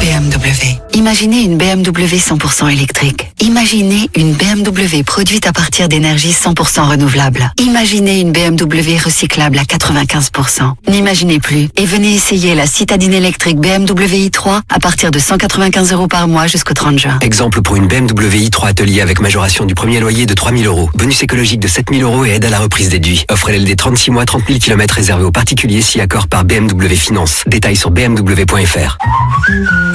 BMW. Imaginez une BMW 100% électrique. Imaginez une BMW produite à partir d'énergie 100% renouvelable. Imaginez une BMW recyclable à 95%. N'imaginez plus et venez essayer la citadine électrique BMW i3 à partir de 195 € par mois jusqu'au 30 juin. Exemple pour une BMW i3 Atelier avec majoration du premier loyer de 3 000 €. Bonus écologique de 7 000 € et aide à la reprise déduit. Offre LLD 36 mois, 30 000 km réservé aux particuliers si accord par BMW Finance. Détails sur bmw.fr.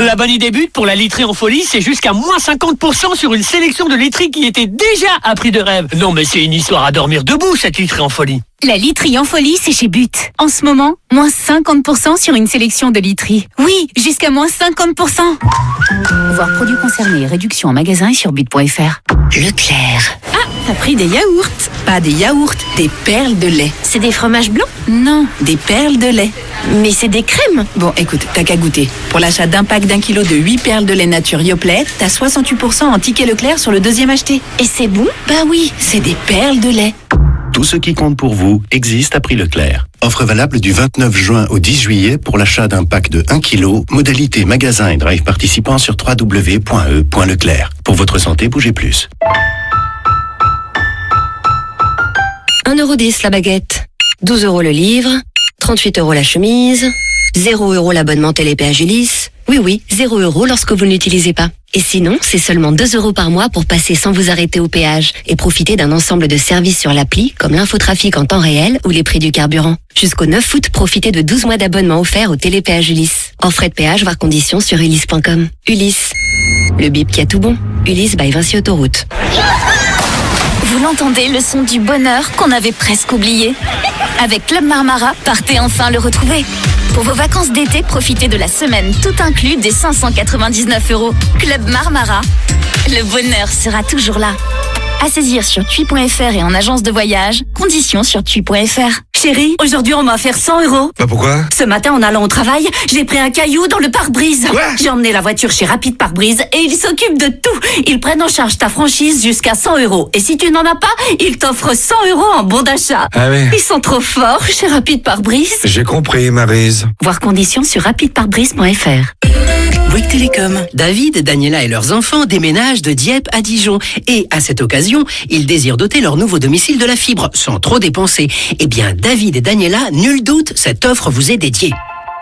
La bonne idée but pour la literie en folie, c'est jusqu'à moins 50% sur une sélection de literie qui était déjà à prix de rêve. Non mais c'est une histoire à dormir debout cette literie en folie. La literie en folie, c'est chez But. En ce moment, moins 50% sur une sélection de literie. Oui, jusqu'à moins 50%. Voir produits concernés, réduction en magasin et sur but.fr. Leclerc. Ah, t'as pris des yaourts. Pas des yaourts, des perles de lait. C'est des fromages blancs? Non, des perles de lait. Mais c'est des crèmes. Bon, écoute, t'as qu'à goûter. Pour l'achat d'un pack d'1 kilo de 8 perles de lait nature Yoplait, t'as 68% en ticket Leclerc sur le deuxième acheté. Et c'est bon? Bah oui, c'est des perles de lait. Tout ce qui compte pour vous existe à prix Leclerc. Offre valable du 29 juin au 10 juillet pour l'achat d'un pack de 1 kg, modalité magasin et drive participant sur www.e.leclerc. Pour votre santé, bougez plus. 1,10 € la baguette, 12 € le livre, 38 € la chemise, 0 € l'abonnement télépéage Ulysse. Oui, 0 € lorsque vous ne l'utilisez pas. Et sinon, c'est seulement 2 € par mois pour passer sans vous arrêter au péage et profiter d'un ensemble de services sur l'appli comme l'infotrafic en temps réel ou les prix du carburant. Jusqu'au 9 août, profitez de 12 mois d'abonnement offert au télépéage Ulysse. En frais de péage, voir conditions sur ulysse.com. Ulysse, le bip qui a tout bon. Ulysse by Vinci Autoroute. Vous l'entendez, le son du bonheur qu'on avait presque oublié. Avec Club Marmara, partez enfin le retrouver. Pour vos vacances d'été, profitez de la semaine tout inclus des 599 €. Club Marmara, le bonheur sera toujours là. À saisir sur tui.fr et en agence de voyage. Conditions sur tui.fr. Chérie, aujourd'hui on m'a offert 100 €. Bah pourquoi? Ce matin en allant au travail, j'ai pris un caillou dans le pare-brise. Quoi? J'ai emmené la voiture chez Rapide Pare-Brise et ils s'occupent de tout. Ils prennent en charge ta franchise jusqu'à 100 €. Et si tu n'en as pas, ils t'offrent 100 € en bon d'achat. Ah oui. Ils sont trop forts chez Rapide Pare-Brise. J'ai compris, Maryse. Voir conditions sur rapideparbrise.fr. Bouygues Télécom. David, Daniela et leurs enfants déménagent de Dieppe à Dijon. Et à cette occasion, ils désirent doter leur nouveau domicile de la fibre sans trop dépenser. Eh bien, David et Daniela, nul doute, cette offre vous est dédiée.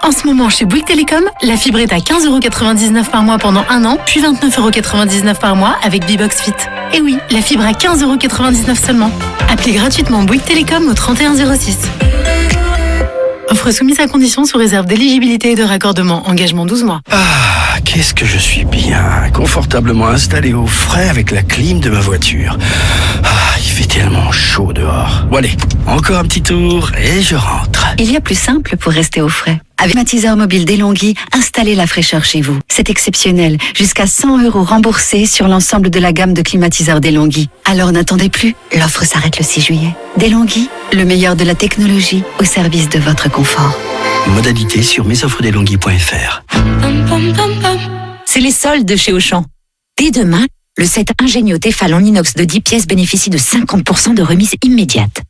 En ce moment, chez Bouygues Télécom, la fibre est à 15,99 € par mois pendant un an, puis 29,99 € par mois avec Bbox Fit. Et oui, la fibre à 15,99 € seulement. Appelez gratuitement Bouygues Télécom au 31 06. Offre soumise à condition sous réserve d'éligibilité et de raccordement. Engagement 12 mois. Ah, qu'est-ce que je suis bien, confortablement installé au frais avec la clim de ma voiture. Ah, il fait tellement chaud dehors. Bon allez, encore un petit tour et je rentre. Il y a plus simple pour rester au frais. Avec climatiseur mobile DeLonghi, installez la fraîcheur chez vous. C'est exceptionnel. Jusqu'à 100 € remboursés sur l'ensemble de la gamme de climatiseurs DeLonghi. Alors n'attendez plus, l'offre s'arrête le 6 juillet. DeLonghi, le meilleur de la technologie au service de votre confort. Modalité sur mesoffresdelonghi.fr. C'est les soldes de chez Auchan. Dès demain, le set Ingénio Tefal en inox de 10 pièces bénéficie de 50% de remise immédiate.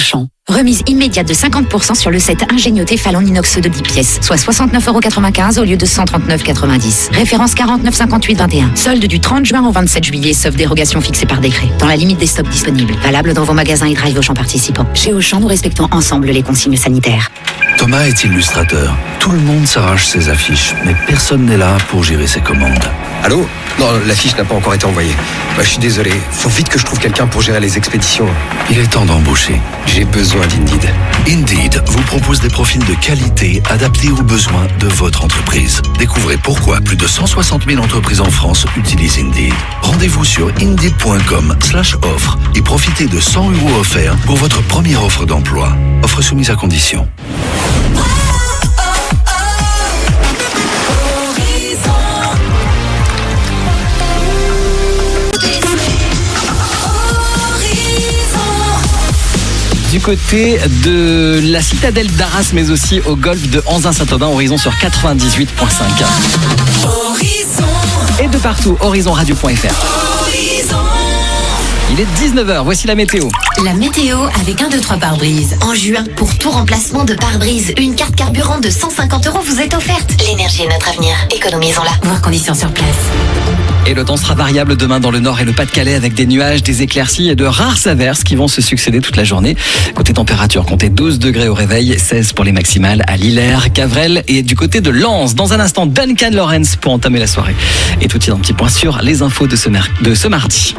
Auchan. Remise immédiate de 50% sur le set Ingénieux Tefal en inox de 10 pièces, soit 69,95 € au lieu de 139,90 €. Référence 49 58 21. Solde du 30 juin au 27 juillet, sauf dérogation fixée par décret. Dans la limite des stocks disponibles. Valable dans vos magasins et drive Auchan participants. Chez Auchan, nous respectons ensemble les consignes sanitaires. Thomas est illustrateur. Tout le monde s'arrache ses affiches, mais personne n'est là pour gérer ses commandes. Allô ? Non, l'affiche n'a pas encore été envoyée. Je suis désolé, faut vite que je trouve quelqu'un pour gérer les expéditions. Il est temps d'embaucher. J'ai besoin d'Indeed. Indeed vous propose des profils de qualité adaptés aux besoins de votre entreprise. Découvrez pourquoi plus de 160 000 entreprises en France utilisent Indeed. Rendez-vous sur indeed.com/offre et profitez de 100 € offerts pour votre première offre d'emploi. Offre soumise à condition. Du côté de la citadelle d'Arras, mais aussi au golfe de Anzin-Saint-Aubin, Horizon sur 98.5. Et de partout, horizonradio.fr. Il est 19h, voici la météo. La météo avec 1, 2, 3 pare-brise. En juin, pour tout remplacement de pare-brise, une carte carburant de 150 € vous est offerte. L'énergie est notre avenir. Économisons-la. Voir conditions sur place. Et le temps sera variable demain dans le Nord et le Pas-de-Calais avec des nuages, des éclaircies et de rares averses qui vont se succéder toute la journée. Côté température, comptez 12 degrés au réveil, 16 pour les maximales à Lillers, Cavrel et du côté de Lens. Dans un instant, Duncan Lawrence pour entamer la soirée. Et tout de suite un petit point sur les infos de ce mardi.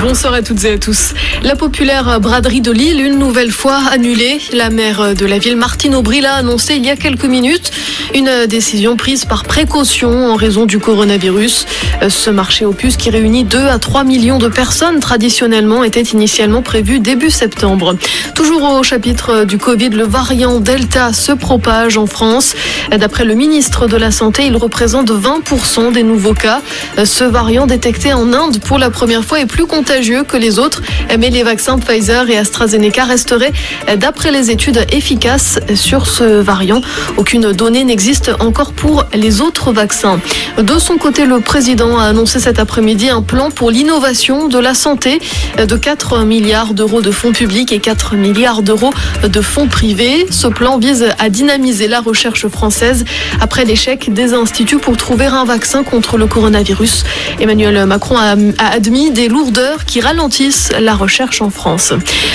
Bonsoir à toutes et à tous. La populaire braderie de Lille, une nouvelle fois annulée. La maire de la ville, Martine Aubry, l'a annoncé il y a quelques minutes. Une décision prise par précaution en raison du coronavirus. Ce marché aux puces qui réunit 2 à 3 millions de personnes traditionnellement était initialement prévu début septembre. Toujours au chapitre du Covid, le variant Delta se propage en France. D'après le ministre de la Santé, il représente 20% des nouveaux cas. Ce variant détecté en Inde pour la première fois est plus contagieux que les autres, mais les vaccins Pfizer et AstraZeneca resteraient, d'après les études, efficaces sur ce variant. Aucune donnée n'existe encore pour les autres vaccins. De son côté, le président a annoncé cet après-midi un plan pour l'innovation de la santé de 4 milliards d'euros de fonds publics et 4 milliards d'euros de fonds privés. Ce plan vise à dynamiser la recherche française après l'échec des instituts pour trouver un vaccin contre le coronavirus. Emmanuel Macron a admis des lourdeurs qui ralentissent la recherche en France.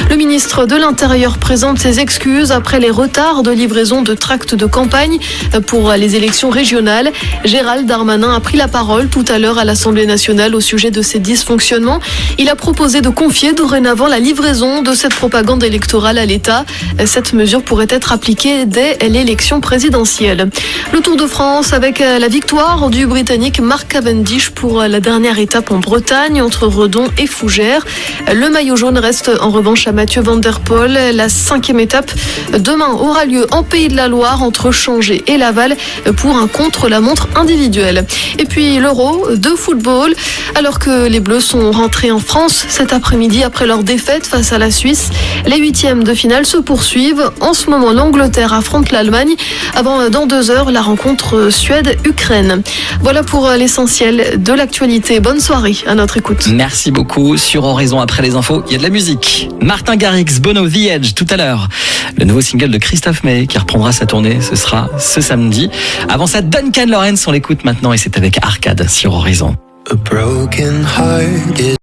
Le ministre de l'Intérieur présente ses excuses après les retards de livraison de tracts de campagne pour les élections régionales. Gérald Darmanin a pris la parole tout à l'heure à l'Assemblée nationale au sujet de ces dysfonctionnements. Il a proposé de confier dorénavant la livraison de cette propagande électorale à l'État. Cette mesure pourrait être appliquée dès l'élection présidentielle. Le Tour de France avec la victoire du Britannique Mark Cavendish pour la dernière étape en Bretagne entre Redon et Fougères. Le maillot jaune reste en revanche à Mathieu Van Der Poel. La 5e étape demain aura lieu en Pays de la Loire entre Changé et Laval pour un contre-la-montre individuel. Et puis l'Euro de football, alors que les Bleus sont rentrés en France cet après-midi après leur défaite face à la Suisse. Les 8e de finale se poursuivent. En ce moment, l'Angleterre affronte l'Allemagne avant dans 2 heures la rencontre Suède-Ukraine. Voilà pour l'essentiel de l'actualité. Bonne soirée à notre écoute. Merci beaucoup. Sur Horizon, après les infos, il y a de la musique. Martin Garrix, Bono, The Edge, tout à l'heure. Le nouveau single de Christophe Maé qui reprendra sa tournée, ce sera ce samedi. Avant ça, Duncan Lawrence, on l'écoute maintenant et c'est avec Arcade sur Horizon. A broken heart is